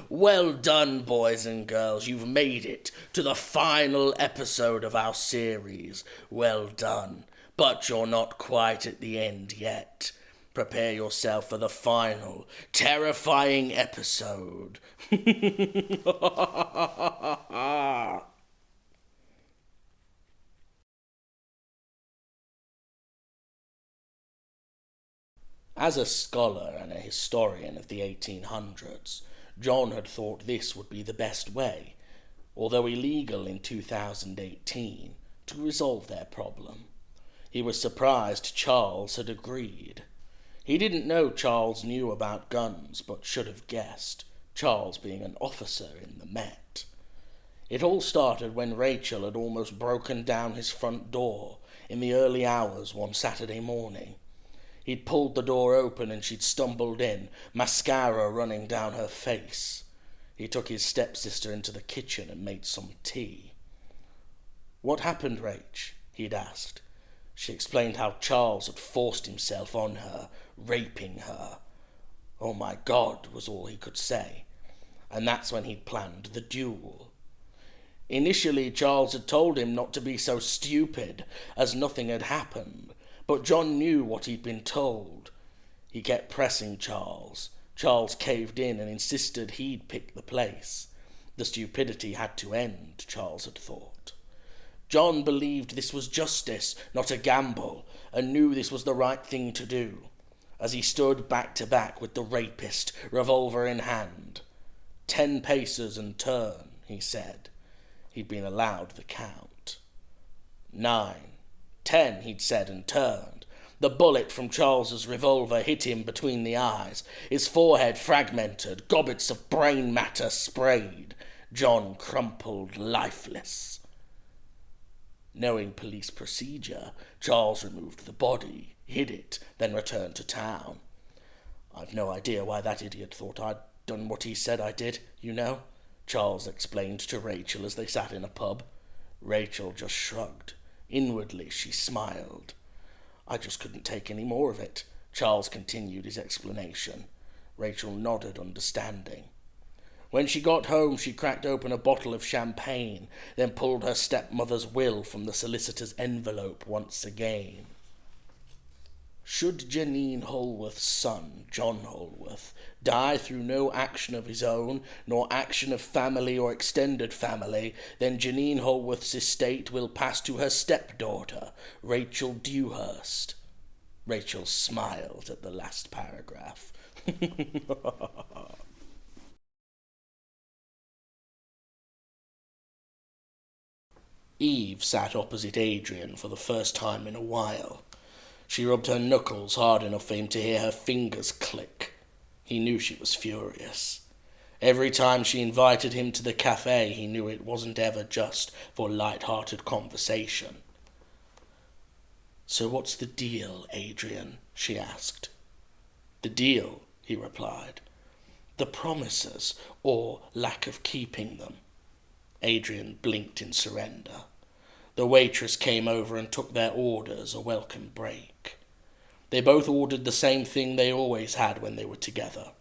Well done, boys and girls. You've made it to the final episode of our series. Well done. But you're not quite at the end yet. Prepare yourself for the final, terrifying episode. As a scholar and a historian of the 1800s, John had thought this would be the best way, although illegal in 2018, to resolve their problem. He was surprised Charles had agreed. He didn't know Charles knew about guns, but should have guessed, Charles being an officer in the Met. It all started when Rachel had almost broken down his front door in the early hours one Saturday morning. He'd pulled the door open and she'd stumbled in, mascara running down her face. He took his stepsister into the kitchen and made some tea. "What happened, Rach?" he'd asked. She explained how Charles had forced himself on her, raping her. "Oh my God," was all he could say. And that's when he'd planned the duel. Initially, Charles had told him not to be so stupid, as nothing had happened. But John knew what he'd been told. He kept pressing Charles. Charles caved in and insisted he'd pick the place. The stupidity had to end, Charles had thought. John believed this was justice, not a gamble, and knew this was the right thing to do, as he stood back to back with the rapist, revolver in hand. 10 paces and turn, he said. He'd been allowed the count. 9. 10, he'd said, and turned. The bullet from Charles's revolver hit him between the eyes. His forehead fragmented, gobbets of brain matter sprayed. John crumpled lifeless. Knowing police procedure, Charles removed the body, hid it, then returned to town. "I've no idea why that idiot thought I'd done what he said I did, you know," Charles explained to Rachel as they sat in a pub. Rachel just shrugged. Inwardly, she smiled. "I just couldn't take any more of it," Charles continued his explanation. Rachel nodded, understanding. When she got home, she cracked open a bottle of champagne, then pulled her stepmother's will from the solicitor's envelope once again. Should Janine Holworth's son, John Holworth, die through no action of his own, nor action of family or extended family, then Janine Holworth's estate will pass to her stepdaughter, Rachel Dewhurst. Rachel smiled at the last paragraph. Eve sat opposite Adrian for the first time in a while. She rubbed her knuckles hard enough for him to hear her fingers click. He knew she was furious. Every time she invited him to the cafe, he knew it wasn't ever just for light-hearted conversation. "So what's the deal, Adrian?" she asked. "The deal," he replied. "The promises, or lack of keeping them." Adrian blinked in surrender. The waitress came over and took their orders, a welcome break. They both ordered the same thing they always had when they were together.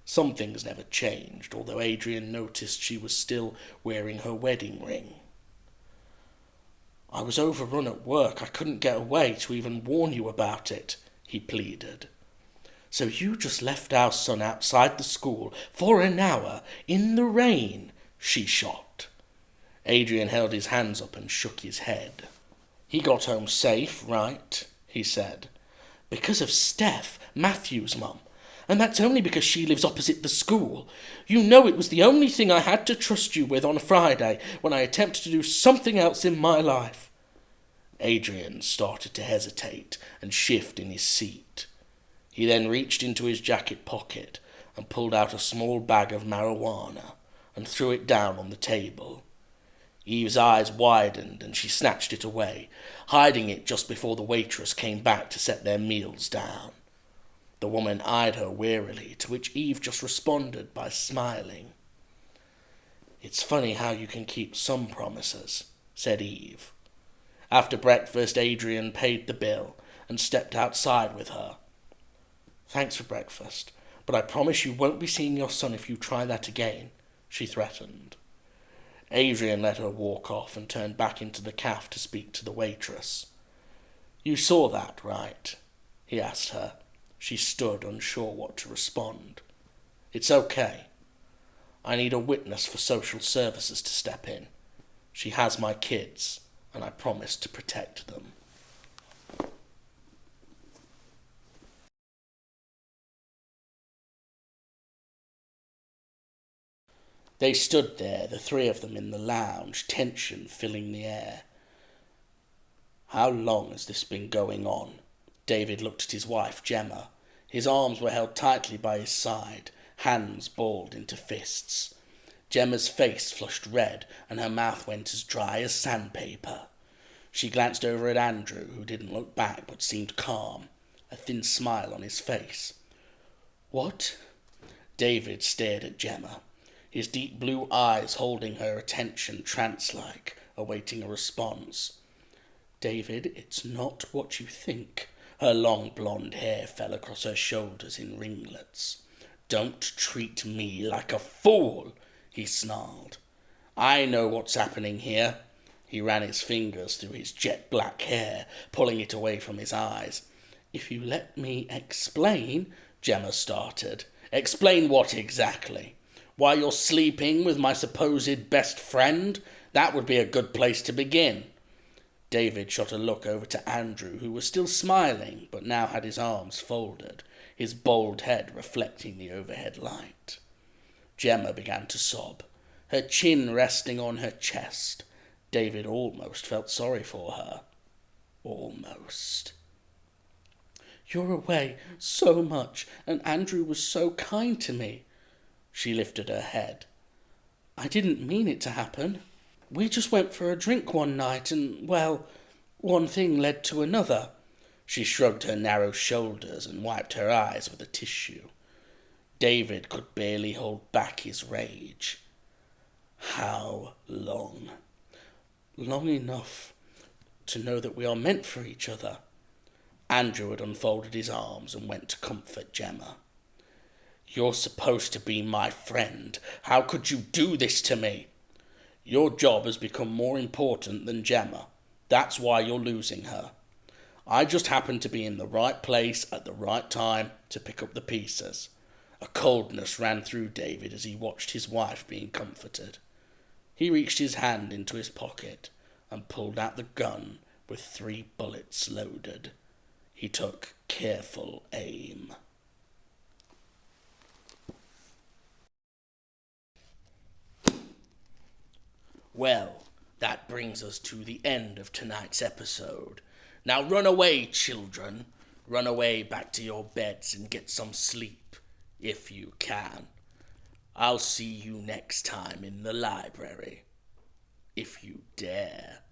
Some things never changed, although Adrian noticed she was still wearing her wedding ring. "I was overrun at work. I couldn't get away to even warn you about it," he pleaded. "So you just left our son outside the school for an hour in the rain?" she shot. Adrian held his hands up and shook his head. "He got home safe, right?" he said. "Because of Steph, Matthew's mum. And that's only because she lives opposite the school. You know it was the only thing I had to trust you with on a Friday when I attempted to do something else in my life." Adrian started to hesitate and shift in his seat. He then reached into his jacket pocket and pulled out a small bag of marijuana and threw it down on the table. Eve's eyes widened and she snatched it away, hiding it just before the waitress came back to set their meals down. The The woman eyed her wearily, to which Eve just responded by smiling. "It's funny how you can keep some promises," said Eve. After breakfast, Adrian paid the bill and stepped outside with her. "Thanks for breakfast, but I promise you won't be seeing your son if you try that again," she threatened. Adrian let her walk off and turned back into the cafe to speak to the waitress. "You saw that, right?" he asked her. She stood, unsure what to respond. "It's okay. I need a witness for social services to step in. She has my kids, and I promise to protect them." They stood there, the three of them in the lounge, tension filling the air. "How long has this been going on?" David looked at his wife, Gemma. His arms were held tightly by his side, hands balled into fists. Gemma's face flushed red, and her mouth went as dry as sandpaper. She glanced over at Andrew, who didn't look back but seemed calm, a thin smile on his face. "What?" David stared at Gemma, his deep blue eyes holding her attention trance-like, awaiting a response. "David, it's not what you think." Her long blonde hair fell across her shoulders in ringlets. "Don't treat me like a fool," he snarled. "I know what's happening here." He ran his fingers through his jet black hair, pulling it away from his eyes. "If you let me explain," Gemma started. "Explain what exactly? Why you're sleeping with my supposed best friend? That would be a good place to begin." David shot a look over to Andrew, who was still smiling, but now had his arms folded, his bald head reflecting the overhead light. Gemma began to sob, her chin resting on her chest. David almost felt sorry for her. Almost. "You're away so much, and Andrew was so kind to me." She lifted her head. "I didn't mean it to happen. We just went for a drink one night and, well, one thing led to another." She shrugged her narrow shoulders and wiped her eyes with a tissue. David could barely hold back his rage. "How long?" "Long enough to know that we are meant for each other." Andrew had unfolded his arms and went to comfort Gemma. "You're supposed to be my friend. How could you do this to me? Your job has become more important than Gemma. That's why you're losing her. I just happened to be in the right place at the right time to pick up the pieces." A coldness ran through David as he watched his wife being comforted. He reached his hand into his pocket and pulled out the gun with 3 bullets loaded. He took careful aim. Well, that brings us to the end of tonight's episode. Now run away, children. Run away back to your beds and get some sleep, if you can. I'll see you next time in the library. If you dare.